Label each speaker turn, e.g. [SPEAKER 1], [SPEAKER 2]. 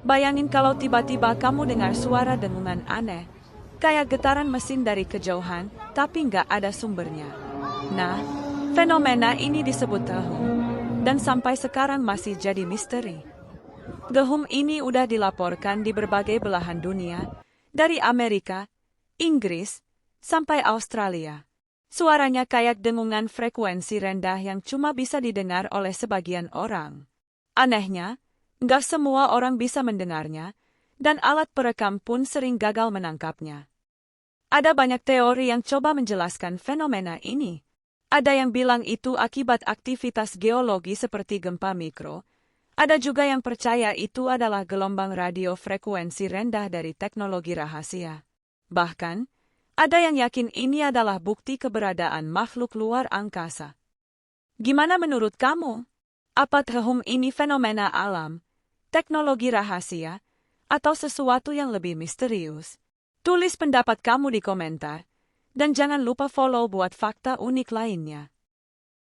[SPEAKER 1] Bayangin kalau tiba-tiba kamu dengar suara dengungan aneh, kayak getaran mesin dari kejauhan, tapi nggak ada sumbernya. Nah, fenomena ini disebut dehum, dan sampai sekarang masih jadi misteri. Dehum ini udah dilaporkan di berbagai belahan dunia, dari Amerika, Inggris, sampai Australia. Suaranya kayak dengungan frekuensi rendah yang cuma bisa didengar oleh sebagian orang. Anehnya, nggak semua orang bisa mendengarnya, dan alat perekam pun sering gagal menangkapnya. Ada banyak teori yang coba menjelaskan fenomena ini. Ada yang bilang itu akibat aktivitas geologi seperti gempa mikro. Ada juga yang percaya itu adalah gelombang radio frekuensi rendah dari teknologi rahasia. Bahkan, ada yang yakin ini adalah bukti keberadaan makhluk luar angkasa. Gimana menurut kamu? Apa dehum ini fenomena alam, teknologi rahasia, atau sesuatu yang lebih misterius? Tulis pendapat kamu di komentar, dan jangan lupa follow buat fakta unik lainnya.